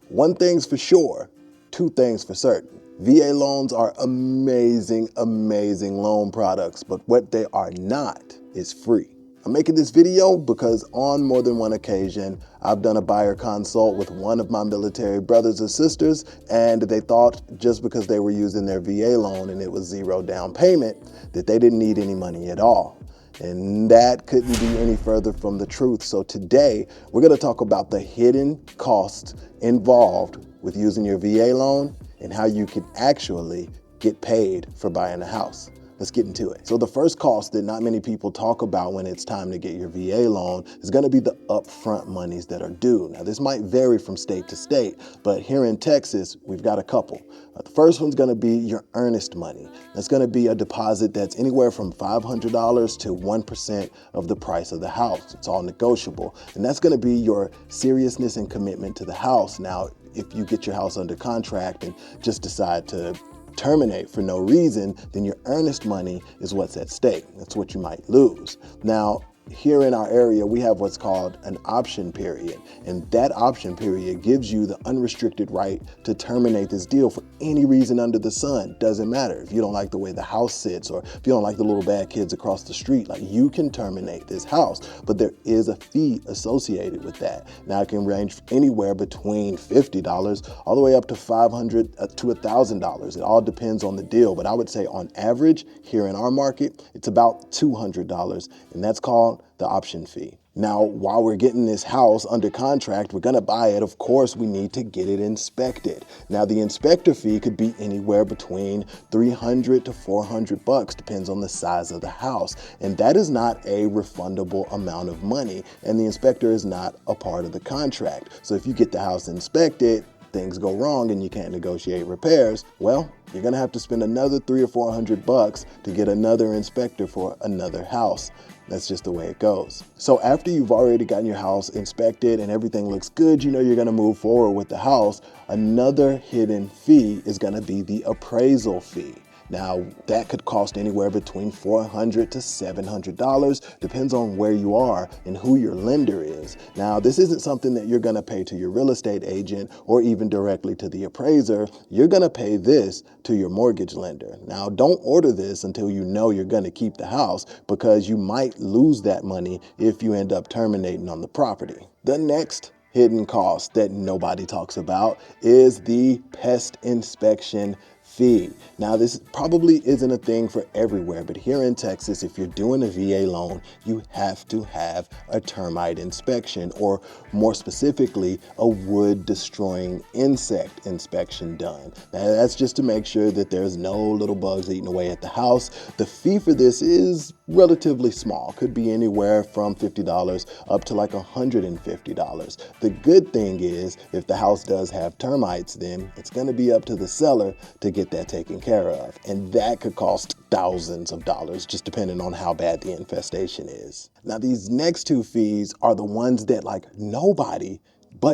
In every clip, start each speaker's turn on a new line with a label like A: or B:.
A: One thing's for sure, two things for certain. VA loans are amazing, amazing loan products, but what they are not is free. I'm making this video because on more than one occasion, I've done a buyer consult with one of my military brothers or sisters, and they thought just because they were using their VA loan and it was zero down payment, that they didn't need any money at all. And that couldn't be any further from the truth. So today, we're gonna talk about the hidden costs involved with using your VA loan and how you can actually get paid for buying a house. Let's get into it. So the first cost that not many people talk about when it's time to get your VA loan is gonna be the upfront monies that are due. Now this might vary from state to state, but here in Texas, we've got a couple. The first one's gonna be your earnest money. That's gonna be a deposit that's anywhere from $500 to 1% of the price of the house. It's all negotiable. And that's gonna be your seriousness and commitment to the house. Now, if you get your house under contract and just decide to terminate for no reason, then your earnest money is what's at stake. That's what you might lose. Now, here in our area, we have what's called an option period. And that option period gives you the unrestricted right to terminate this deal for any reason under the sun. Doesn't matter. If you don't like the way the house sits, or if you don't like the little bad kids across the street, like, you can terminate this house, but there is a fee associated with that. Now, it can range anywhere between $50 all the way up to $500 to $1,000. It all depends on the deal, but I would say on average here in our market, it's about $200, and that's called the option fee. Now, while we're getting this house under contract, we're gonna buy it, of course, we need to get it inspected. Now, the inspector fee could be anywhere between $300 to $400, depends on the size of the house. And that is not a refundable amount of money, and the inspector is not a part of the contract. So if you get the house inspected, things go wrong and you can't negotiate repairs, well, you're gonna have to spend another $300 or $400 to get another inspector for another house. That's just the way it goes. So after you've already gotten your house inspected and everything looks good, you know you're gonna move forward with the house, another hidden fee is gonna be the appraisal fee. Now, that could cost anywhere between $400 to $700, depends on where you are and who your lender is. Now, this isn't something that you're gonna pay to your real estate agent or even directly to the appraiser. You're gonna pay this to your mortgage lender. Now, don't order this until you know you're gonna keep the house, because you might lose that money if you end up terminating on the property. The next hidden cost that nobody talks about is the pest inspection fee. Now, this probably isn't a thing for everywhere, but here in Texas, if you're doing a VA loan, you have to have a termite inspection, or more specifically, a wood destroying insect inspection done. Now, that's just to make sure that there's no little bugs eating away at the house. The fee for this is relatively small, could be anywhere from $50 up to like $150. The good thing is, if the house does have termites, then it's gonna be up to the seller to get that taken care of. And that could cost thousands of dollars, just depending on how bad the infestation is. Now, these next two fees are the ones that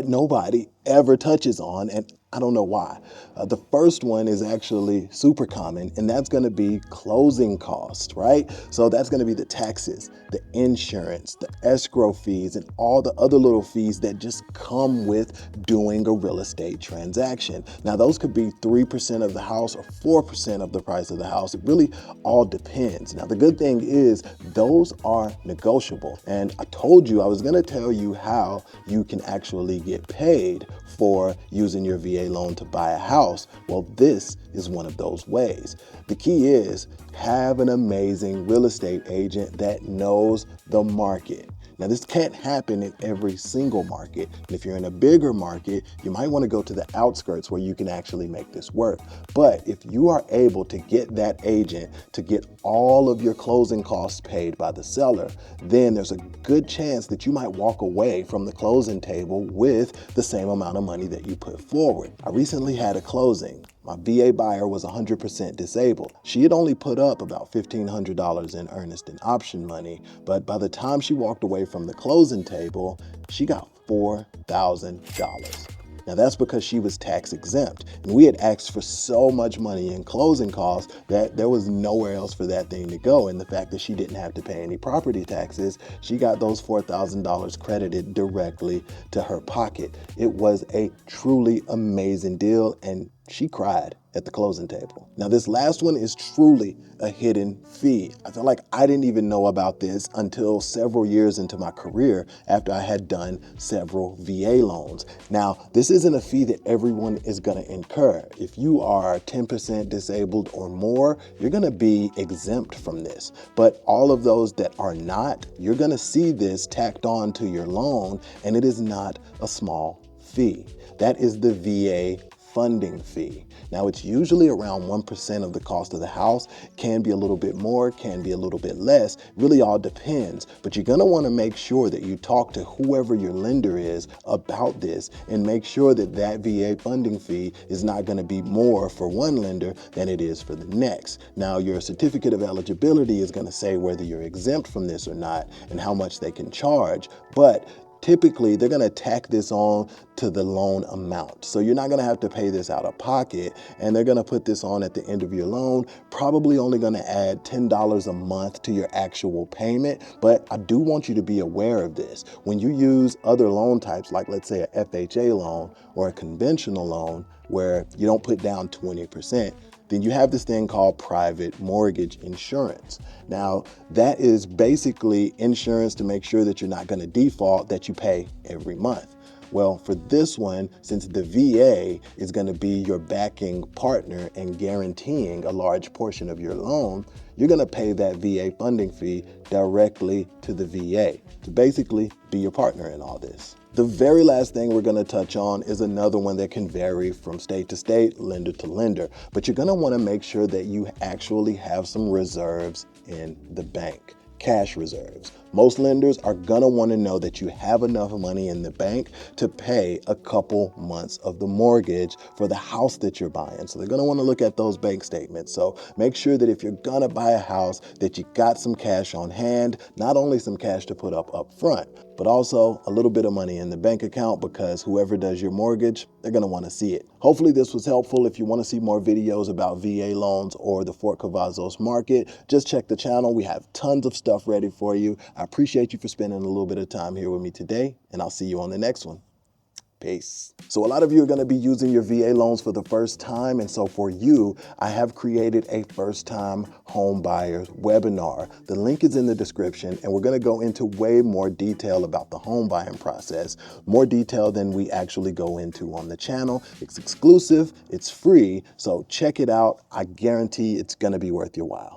A: nobody ever touches on, and I don't know why. The first one is actually super common, and that's gonna be closing costs, right? So that's gonna be the taxes, the insurance, the escrow fees, and all the other little fees that just come with doing a real estate transaction. Now, those could be 3% of the house or 4% of the price of the house. It really all depends. Now, the good thing is those are negotiable. And I told you I was gonna tell you how you can actually get paid for using your VA loan to buy a house. Well, this is one of those ways. The key is have an amazing real estate agent that knows the market. Now, this can't happen in every single market. And if you're in a bigger market, you might want to go to the outskirts where you can actually make this work. But if you are able to get that agent to get all of your closing costs paid by the seller, then there's a good chance that you might walk away from the closing table with the same amount of money that you put forward. I recently had a closing. My VA buyer was 100% disabled. She had only put up about $1,500 in earnest and option money, but by the time she walked away from the closing table, she got $4,000. Now that's because she was tax exempt. And we had asked for so much money in closing costs that there was nowhere else for that thing to go. And the fact that she didn't have to pay any property taxes, she got those $4,000 credited directly to her pocket. It was a truly amazing deal, and she cried at the closing table. Now this last one is truly a hidden fee. I feel like I didn't even know about this until several years into my career after I had done several VA loans. Now this isn't a fee that everyone is gonna incur. If you are 10% disabled or more, you're gonna be exempt from this. But all of those that are not, you're gonna see this tacked on to your loan, and it is not a small fee. That is the VA funding fee. Now it's usually around 1% of the cost of the house, can be a little bit more, can be a little bit less, really all depends. But you're gonna wanna make sure that you talk to whoever your lender is about this and make sure that that VA funding fee is not gonna be more for one lender than it is for the next. Now your certificate of eligibility is gonna say whether you're exempt from this or not and how much they can charge, but typically, they're gonna tack this on to the loan amount. So you're not gonna have to pay this out of pocket, and they're gonna put this on at the end of your loan, probably only gonna add $10 a month to your actual payment. But I do want you to be aware of this. When you use other loan types, like let's say a FHA loan or a conventional loan, where you don't put down 20%, then you have this thing called private mortgage insurance. Now, that is basically insurance to make sure that you're not going to default, that you pay every month. Well, for this one, since the VA is going to be your backing partner and guaranteeing a large portion of your loan, you're going to pay that VA funding fee directly to the VA to basically be your partner in all this. The very last thing we're going to touch on is another one that can vary from state to state, lender to lender, but you're going to want to make sure that you actually have some reserves in the bank. Cash reserves. Most lenders are gonna wanna know that you have enough money in the bank to pay a couple months of the mortgage for the house that you're buying. So they're gonna wanna look at those bank statements. So make sure that if you're gonna buy a house, that you got some cash on hand, not only some cash to put up front, but also a little bit of money in the bank account, because whoever does your mortgage, they're gonna wanna see it. Hopefully this was helpful. If you wanna see more videos about VA loans or the Fort Cavazos market, just check the channel. We have tons of stuff ready for you. I appreciate you for spending a little bit of time here with me today, and I'll see you on the next one. Peace. So a lot of you are going to be using your VA loans for the first time, and so for you, I have created a first-time home buyers webinar. The link is in the description, and we're going to go into way more detail about the home buying process, more detail than we actually go into on the channel. It's exclusive, it's free, so check it out. I guarantee it's going to be worth your while.